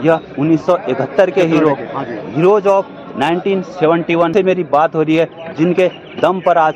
यह 1971 के heroes of 1971 से मेरी बात हो रही है, जिनके दम पर आज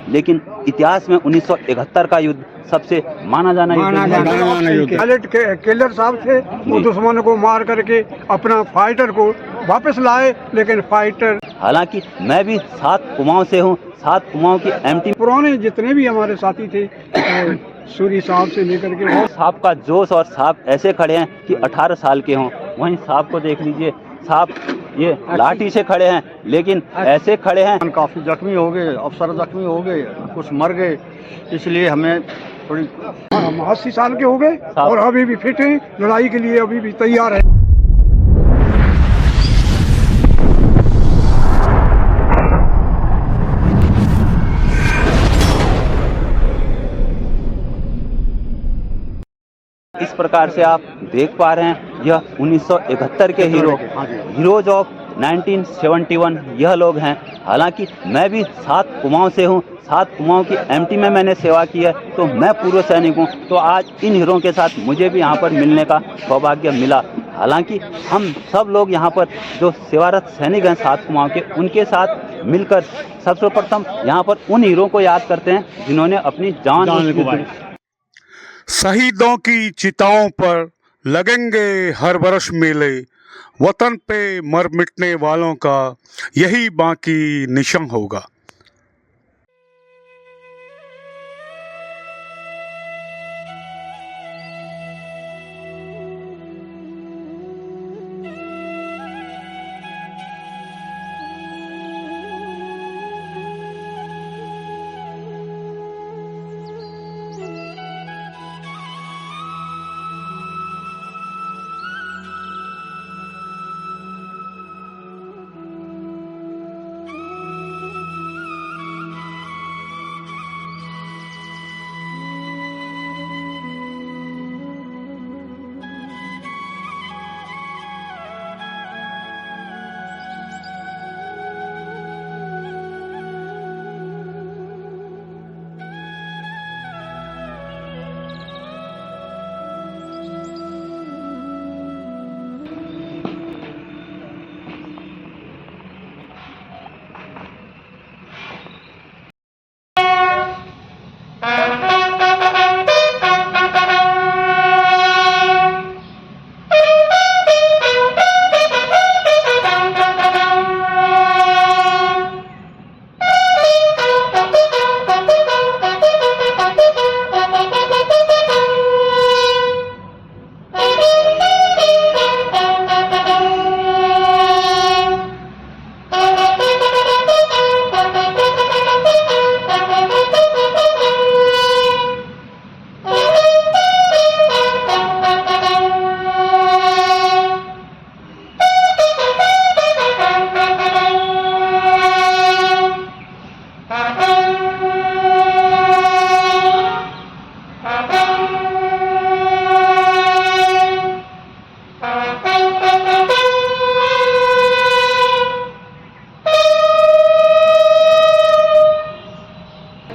लेकिन इतिहास में 1971 का युद्ध सबसे माना जाना युद्ध किलर साहब थे, वो दुश्मन को मार करके अपना फाइटर को वापस लाए, लेकिन फाइटर हालांकि मैं भी 7 कुमाऊं से हूं, 7 कुमाऊं की एमटी पुराने जितने भी हमारे साथी थे सूरी साहब से लेकर के साहब का जोश और साहब ऐसे खड़े हैं कि 18 साल के हों। वहीं साहब को देख लीजिए, साहब ये लाठी से खड़े हैं, लेकिन ऐसे खड़े हैं। काफ़ी जख्मी हो गए, अफसर जख्मी हो गए, कुछ मर गए, इसलिए हमें थोड़ी 80 साल के हो गए और अभी भी फिट हैं, लड़ाई के लिए अभी भी तैयार है। इस प्रकार से आप देख पा रहे हैं, यह 1971 के हीरोज ऑफ 1971 यह लोग हैं। हालांकि मैं भी 7 कुमाऊं से हूं, 7 कुमाऊं की एमटी में मैंने सेवा की है, तो मैं पूर्व सैनिक हूं। तो आज इन हीरों के साथ मुझे भी यहाँ पर मिलने का सौभाग्य मिला। हालांकि हम सब लोग यहाँ पर जो सेवारत सैनिक हैं 7 कुमाऊं के, उनके साथ मिलकर सबसे प्रथम यहाँ पर उन हीरों को याद करते हैं जिन्होंने अपनी जान शहीदों की चिताओं पर लगेंगे हर वर्ष मेले, वतन पे मर मिटने वालों का यही बाकी निशान होगा।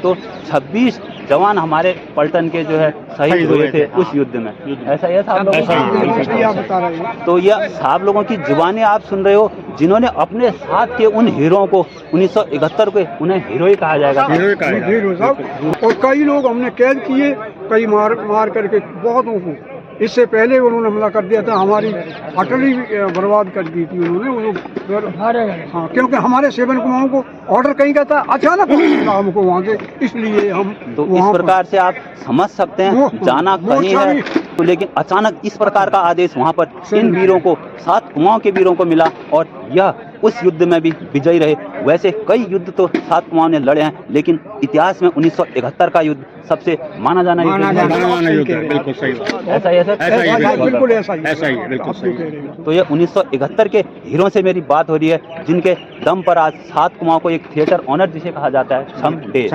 तो 26 जवान हमारे पलटन के जो है शहीद हुए थे उस युद्ध में। ऐसा ही है साहब लोगों, तो यह साहब लोगों की जुबानी आप सुन रहे हो, जिन्होंने अपने साथ के उन हीरों को 1971 के उन्हें हीरो ही कहा जाएगा। और कई लोग हमने कैद किए, कई मार करके बहुतों को इससे पहले उन्होंने हमला कर दिया था, हमारी अटली बर्बाद कर दी थी उन्होंने। हाँ, क्योंकि हमारे 7 कुमाऊं को ऑर्डर कहीं का था, अचानक मिला हमको वहाँ से, इसलिए हम तो इस प्रकार से आप समझ सकते हैं जाना कहीं है, तो लेकिन अचानक इस प्रकार का आदेश वहाँ पर इन वीरों को 7 कुमाऊं के वीरों को मिला और यह उस युद्ध में भी विजयी रहे। वैसे कई युद्ध तो 7 कुमाऊं ने लड़े हैं, लेकिन इतिहास में 1971 का युद्ध सबसे माना जाना युद्ध है। बिल्कुल सही, ऐसा ही है सर, बिल्कुल ऐसा ही, बिल्कुल सही। तो ये 1971 के हीरों से मेरी बात हो रही है, जिनके दम पर आज 7 कुमाऊं को एक थिएटर ऑनर जिसे कहा जाता है सम डे,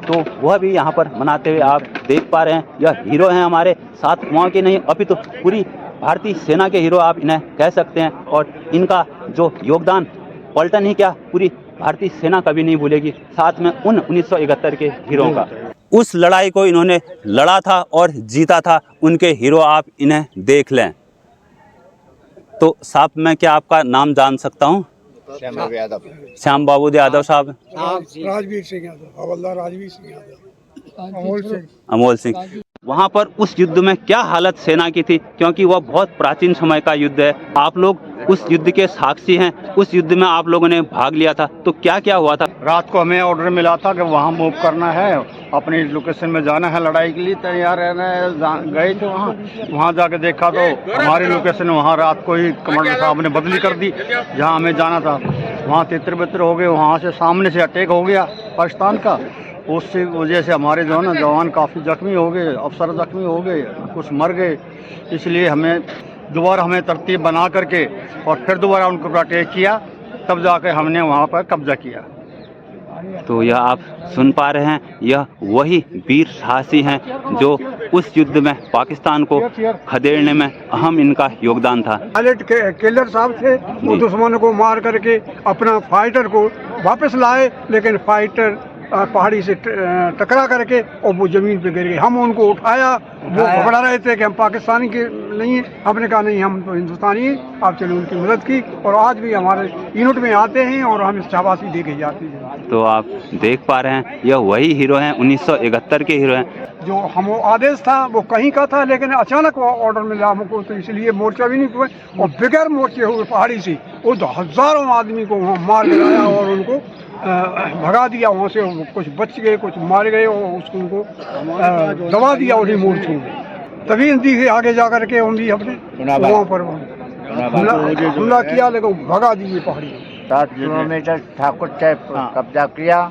तो वह भी यहाँ पर मनाते हुए आप देख पा रहे हैं। यह हीरो हैं हमारे 7 कुमाऊं के नहीं, अपितु पूरी भारतीय सेना के हीरो आप इन्हें कह सकते हैं। और इनका जो योगदान पलटन ही क्या, पूरी भारतीय सेना कभी नहीं भूलेगी, साथ में उन 1971 के हीरों का। उस लड़ाई को इन्होंने लड़ा था और जीता था, उनके हीरो आप इन्हें देख लें। तो साहब मैं क्या आपका नाम जान सकता हूँ? श्याम बाबू यादव साहब, राजवीर सिंह यादव, हवलदार राजवीर सिंह यादव, अमोल सिंह। वहाँ पर उस युद्ध में क्या हालत सेना की थी, क्योंकि वह बहुत प्राचीन समय का युद्ध है, आप लोग उस युद्ध के साक्षी हैं। उस युद्ध में आप लोगों ने भाग लिया था, तो क्या क्या हुआ था? रात को हमें ऑर्डर मिला था कि वहाँ मूव करना है, अपनी लोकेशन में जाना है, लड़ाई के लिए तैयार रहना है। गए थे वहाँ जाके देखा तो हमारी लोकेशन वहाँ रात को ही कमांडर साहब ने बदली कर दी। जहाँ हमें जाना था वहाँ तितर बितर हो गए, वहाँ से सामने से अटैक हो गया पाकिस्तान का। उससे वजह से हमारे जो है ना जवान काफ़ी जख्मी हो गए, अफसर जख्मी हो गए, कुछ मर गए। इसलिए हमें तरतीब बना करके और फिर दोबारा उनको अटैक किया, तब जाकर हमने वहाँ पर कब्जा किया। तो यह आप सुन पा रहे हैं, यह वही वीर साहसी हैं जो उस युद्ध में पाकिस्तान को खदेड़ने में अहम इनका योगदान था। पायलट किलर साहब थे, वो दुश्मनों को मार करके अपना फाइटर को वापस लाए, लेकिन फाइटर पहाड़ी से टकरा करके और वो जमीन पे गिर गए। हम उनको उठाया, वो घबरा रहे थे कि हम पाकिस्तानी के नहीं हैं। हमने कहा नहीं, हम तो हिंदुस्तानी हैं। आप चलो उनकी मदद की, और आज भी हमारे यूनिट में आते हैं और हमें शाबाशी दे के जाती है। तो आप देख पा रहे हैं, यह वही हीरो हैं, 1971 के हीरो हैं। जो हम आदेश था वो कहीं का था, लेकिन अचानक वो ऑर्डर मिला हमको, तो इसलिए मोर्चा भी नहीं हुए, और बगैर मोर्चे हुए पहाड़ी से वो तो हजारों आदमी को वहाँ मार गिराया और उनको भगा दिया वहाँ से। कुछ बच गए, कुछ मार गए, और उसको उनको दबा दिया उन्हीं मोर्चों में। तभी हिंदी से आगे जा करके उन्हीं अपने वहाँ पर हमला किया, लेकिन भगा दिए पहाड़ी। 7 किलोमीटर ठाकुर चौक कब्जा किया।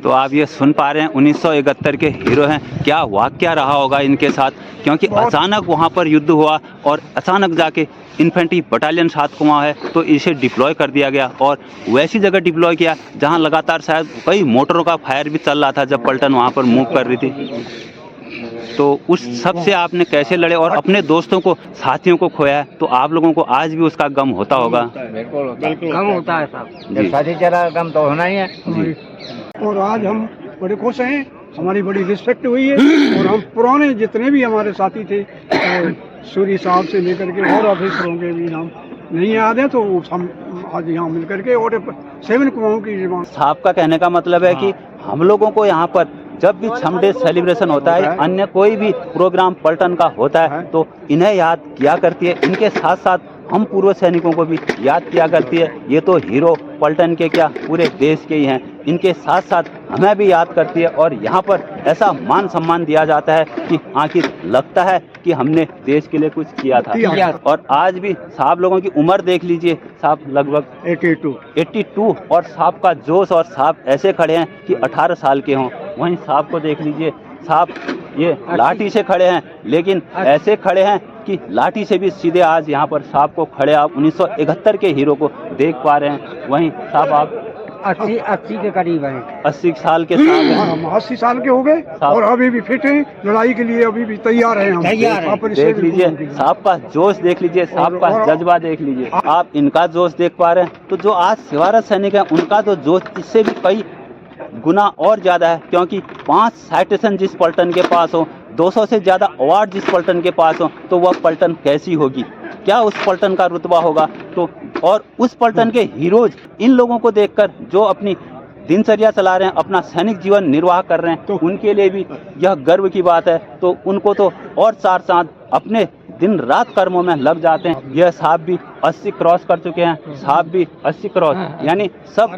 तो आप ये सुन पा रहे हैं, 1971 के हीरो हैं। क्या वाकया रहा होगा इनके साथ, क्योंकि अचानक वहाँ पर युद्ध हुआ और अचानक जाके इन्फेंट्री बटालियन 7 को वहाँ है, तो इसे डिप्लॉय कर दिया गया और वैसी जगह डिप्लॉय किया जहाँ लगातार शायद कई मोटरों का फायर भी चल रहा था जब पलटन वहाँ पर मूव कर रही थी। तो उस सब से आपने कैसे लड़े और अपने दोस्तों को, साथियों को खोया है, तो आप लोगों को आज भी उसका गम होता होगा? बिल्कुल गम होता है साहब, शादी चला गम तो होना ही है जी। और आज हम बड़े खुश हैं, हमारी बड़ी रिस्पेक्ट हुई है, और हम पुराने जितने भी हमारे साथी थे, सूरी साहब से लेकर के और ऑफिसरों के भी नाम नहीं याद है, तो हम आज यहाँ मिल करके और 7 कुमाऊं की जबान। साहब का कहने का मतलब है कि हम लोगों को यहाँ पर जब भी छम डे सेलिब्रेशन होता है, अन्य कोई भी प्रोग्राम पलटन का होता है, तो इन्हें याद किया करती है। इनके साथ साथ हम पूर्व सैनिकों को भी याद किया करती है। ये तो हीरो पलटन के क्या पूरे देश के ही हैं, इनके साथ साथ हमें भी याद करती है। और यहाँ पर ऐसा मान सम्मान दिया जाता है कि आखिर लगता है कि हमने देश के लिए कुछ किया था। और आज भी साहब लोगों की उम्र देख लीजिए, साहब लगभग 82, और साहब का जोश, और साहब ऐसे खड़े हैं कि 18 साल के हों। वहीं साहब को देख लीजिए, साहब ये लाठी से खड़े हैं, लेकिन ऐसे खड़े हैं कि लाठी से भी सीधे आज यहाँ पर साहब को खड़े आप 1971 के हीरो को देख पा रहे हैं। वहीं साहब आप 80 के करीब हैं, 80 साल के साहब हैं। हम 80 साल के हो गए और अभी भी फिट हैं, लड़ाई के लिए अभी भी तैयार हैं हम। देख लीजिए साहब का जोश, देख लीजिए साहब का जज्बा, देख लीजिए आप इनका जोश देख पा रहे हैं। तो जो आज सेवारत सैनिक है, उनका तो जोश इससे भी कई गुना और ज़्यादा है, क्योंकि 5 साइटेशन जिस पलटन के पास हो, 200 से ज़्यादा अवार्ड जिस पलटन के पास हो, तो वह पलटन कैसी होगी, क्या उस पलटन का रुतबा होगा। तो और उस पलटन के हीरोज इन लोगों को देखकर जो अपनी दिनचर्या चला रहे हैं, अपना सैनिक जीवन निर्वाह कर रहे हैं, तो उनके लिए भी यह गर्व की बात है। तो उनको तो और 4 चांद अपने दिन रात कर्मों में लग जाते हैं। यह साहब भी 80 क्रॉस कर चुके हैं, साहब भी 80 क्रॉस, यानी सब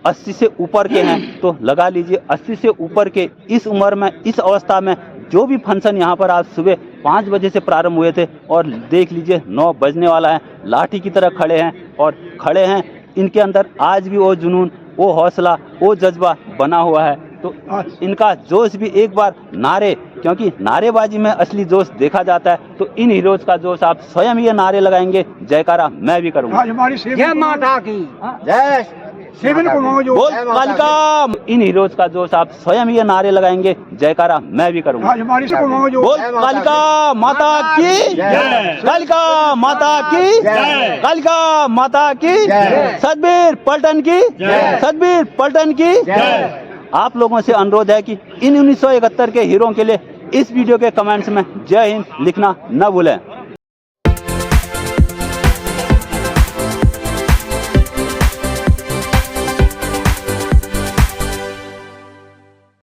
80 से ऊपर के हैं। तो लगा लीजिए 80 से ऊपर के इस उम्र में, इस अवस्था में जो भी फंक्शन यहाँ पर आज सुबह 5 बजे से प्रारंभ हुए थे, और देख लीजिए 9 बजने वाला है, लाठी की तरह खड़े हैं और खड़े हैं। इनके अंदर आज भी वो जुनून, वो हौसला, वो जज्बा बना हुआ है। तो इनका जोश भी एक बार नारे, क्योंकि नारेबाजी में असली जोश देखा जाता है, तो इन हीरोज का जोश आप स्वयं ये नारे लगाएंगे, जयकारा मैं भी करूँगा। जय माता की जय, 7 कुमाऊं जो बोल कालिका। इन हीरोज का जोश आप स्वयं ये नारे लगाएंगे, जयकारा मैं भी करूँगा। हमारी कुमाऊं जो बोल कालिका माता की जय, कालिका माता की जय, कालिका माता की जय, सतबीर पलटन की जय, सतबीर पलटन की जय। आप लोगों से अनुरोध है कि इन 1971 के हीरो के लिए इस वीडियो के कमेंट्स में जय हिंद लिखना न भूलें।